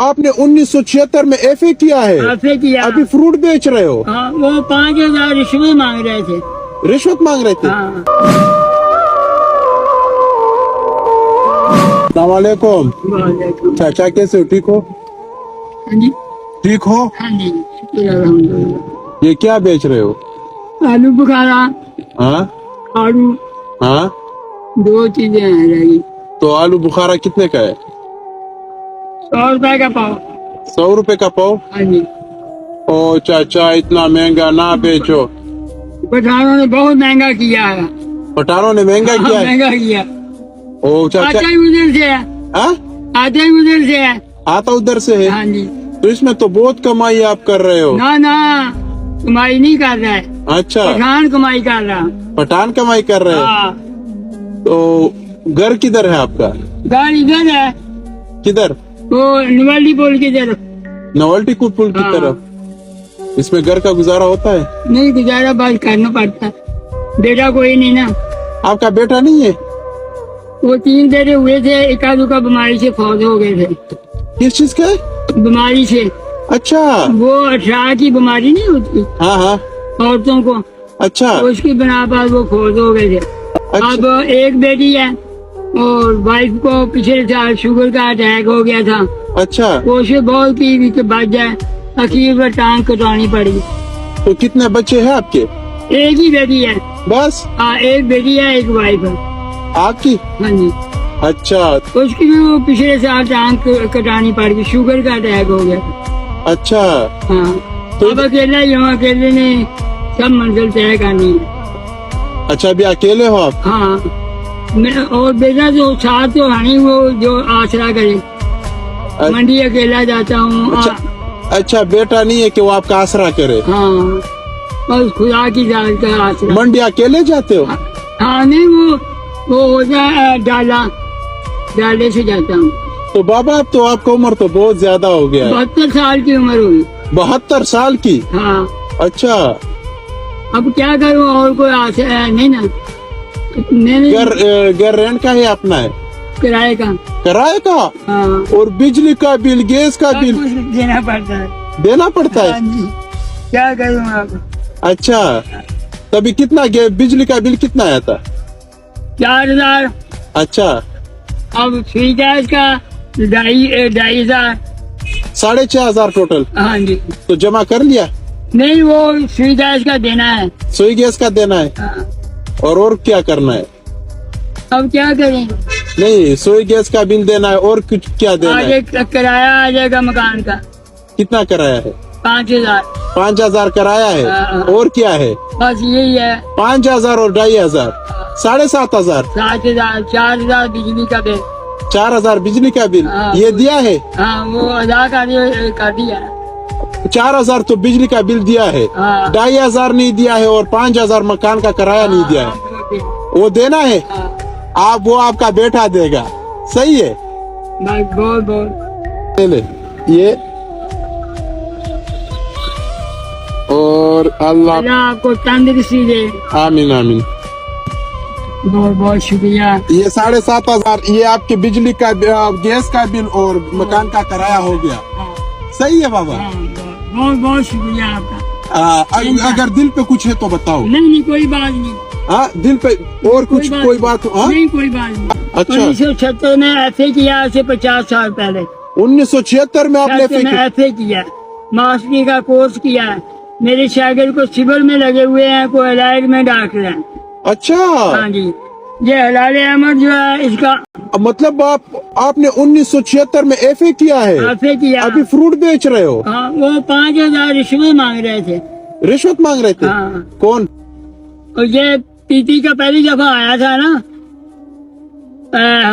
آپ نے 1976 میں ایف اے کیا ہے, ایسے کیا. ابھی فروٹ بیچ رہے ہو, ہاں وہ 5,000 رشوت مانگ رہے تھے. رشوت مانگ رہے تھے. ہاں. السلام علیکم. وعلیکم. چاچا کیسے ہو, ٹھیک ہو؟ ہاں جی. ٹھیک ہو؟ ہاں جی شکر الحمدللہ. یہ کیا بیچ رہے ہو؟ آلو بخارا, ہاں آلو, ہاں. 2 چیزیں ہیں رہ گئی. تو آلو بخارا کتنے کا ہے؟ 100 روپے کا پاؤ. 100 روپے کا پاؤ. ہاں جی. او چاچا اتنا مہنگا نہ بیچو. پٹھانوں نے بہت مہنگا کیا ہے. پٹھانوں نے مہنگا کیا ہے. مہنگا کیا. او چاچا آتا ہی ادھر سے ہے. ہاں آتا ہی ادھر سے ہے. آتا ادھر سے ہے. ہاں جی. تو اس میں تو بہت کمائی آپ کر رہے ہو. نہ کمائی نہیں کر رہا ہے, اچھا پٹھان کمائی کر رہا. پٹھان کمائی کر رہے ہیں. ہاں. تو گھر کدھر ہے آپ کا؟ گاڑی ادھر ہے, کدھر؟ وہ نوالی پول کی طرف. نوالٹی کو پل کی ہاں. طرف. اس میں گھر کا گزارا ہوتا ہے؟ نہیں گزارا بات کرنا پڑتا ہے. بیٹا کوئی نہیں نا. آپ کا بیٹا نہیں ہے؟ وہ 3 بیٹے ہوئے تھے, ایک آدھو کا بیماری سے فوت ہو گئے تھے. کس چیز کا ہے؟ بیماری سے. اچھا. وہ 18 کی بیماری نہیں ہوتی ہاں ہاں. عورتوں کو, اچھا اس کی بنا پر وہ فوت ہو گئے تھے. اب ایک بیٹی ہے اور وائف کو پچھلے سال شوگر کا اٹیک ہو گیا تھا. اچھا. کوشش بہت کی کہ بچ جائے, اخیر میں ٹانگ کٹانی پڑی. تو کتنے بچے ہیں آپ کے؟ ایک ہی بیٹی ہے. بس ہاں ایک بیٹی ہے, ایک وائف ہے. آپ کی؟ ہاں جی. اچھا اس کی بھی وہ پچھلے سال ٹانگ کٹانی پڑ گئی, شوگر کا اٹیک ہو گیا. اچھا. ہاں. اب اکیلا ہی ہوں, اکیلے نے سب منزل طے کرنی ہے. اچھا ابھی اکیلے ہو آپ؟ ہاں. اور بیٹا جو ساتھ تو ہے نہیں, وہ جو آسرا کرے. منڈی اکیلا جاتا ہوں. اچھا بیٹا نہیں ہے کہ وہ آپ کا آسرا کرے؟ ہاں بس خدا کی ذات کا آسرا. منڈی اکیلے جاتے ہو؟ ہاں نہیں وہ ہوتا ہے ڈالے سے جاتا ہوں. تو بابا اب تو آپ کا عمر تو بہت زیادہ ہو گیا ہے. 72 سال کی عمر ہوئی. 72 سال کی؟ ہاں. اچھا. اب کیا کروں, اور کوئی آسرا نہیں نا. گھر رینٹ کا ہے اپنا ہے؟ کرائے کا. کرائے کا؟ ہاں. اور بجلی کا بل, گیس کا بل دینا پڑتا ہے. دینا پڑتا ہے؟ ہاں جی. کیا کروں آپ. اچھا. تبھی کتنا بجلی کا بل کتنا آیا تھا؟ 4,000. اچھا. اب فری گیس کا 2,500. 6,500 ٹوٹل. ہاں جی. تو جمع کر لیا؟ نہیں وہ فری گیس کا دینا ہے. سوئی گیس کا دینا ہے. ہاں. اور کیا کرنا ہے؟ اب کیا کریں. نہیں سوئی گیس کا بل دینا ہے, اور کچھ کیا دینا ہے؟ آگے کرایہ آ جائے گا مکان کا. کتنا کرایہ ہے؟ 5,000. 5,000 کرایہ ہے. اور کیا ہے؟ بس یہی ہے. 5,000 اور 2,500 7,500. 7,000. 4,000 بجلی کا بل. 4,000 بجلی کا بل یہ دیا ہے؟ ہاں وہ ادا کر دیا. 4,000 تو بجلی کا بل دیا ہے, 2,500 نہیں دیا ہے, اور 5,000 مکان کا کرایہ نہیں دیا ہے. وہ دینا ہے. وہ آپ کا بیٹا دے گا. صحیح ہے. بہت یہ اور اللہ آپ کو تندرستی دے. آمین آمین. بہت بہت شکریہ. یہ 7,500 یہ آپ کے بجلی کا گیس کا بل اور مکان کا کرایہ ہو گیا. صحیح ہے بابا. بہت بہت شکریہ آپ کا. اگر دل پہ کچھ ہے تو بتاؤ. نہیں کوئی بات نہیں. ہاں دل پہ اور کچھ کوئی بات نہیں. کوئی بات نہیں. اچھا. 1976 میں ایسے کیا, سے 50 سال پہلے. 1976 میں آپ نے ایسے کیا, ماسٹری کا کورس کیا ہے. میرے شاگرد کو سول میں لگے ہوئے ہیں, کوئی الائر میں ڈاکٹر ہیں. اچھا. ہاں جی. یہ ہلال احمد جو ہے اس کا مطلب آپ نے 1976 میں ایف اے کیا ہے, ایسے کیا. ابھی فروٹ بیچ رہے ہو. ہاں وہ 5,000 رشوت مانگ رہے تھے. رشوت مانگ رہے تھے؟ ہاں. کون؟ اور یہ پی ٹی کا پہلی دفعہ آیا تھا نا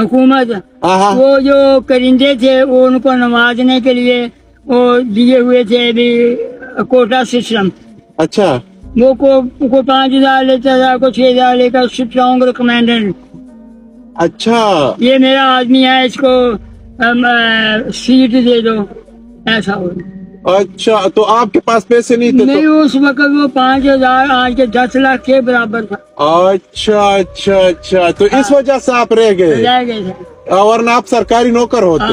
حکومت, وہ جو کرندے تھے وہ ان کو نوازنے کے لیے وہ دیے ہوئے تھے ابھی کوٹا سسٹم. اچھا. وہ کو 5,000 لیتا تھا, کو 6,000 لے کر اسٹرانگ ریکمینڈنٹ. اچھا. یہ میرا آدمی ہے, اس کو سیٹ دے دو, ایسا ہو. اچھا. تو آپ کے پاس پیسے نہیں تھے؟ نہیں اس وقت وہ 5,000 آج کے 10 لاکھ کے برابر تھا. اچھا اچھا اچھا. تو اس وجہ سے آپ رہ گئے تھے, ورنہ آپ سرکاری نوکر ہوتے.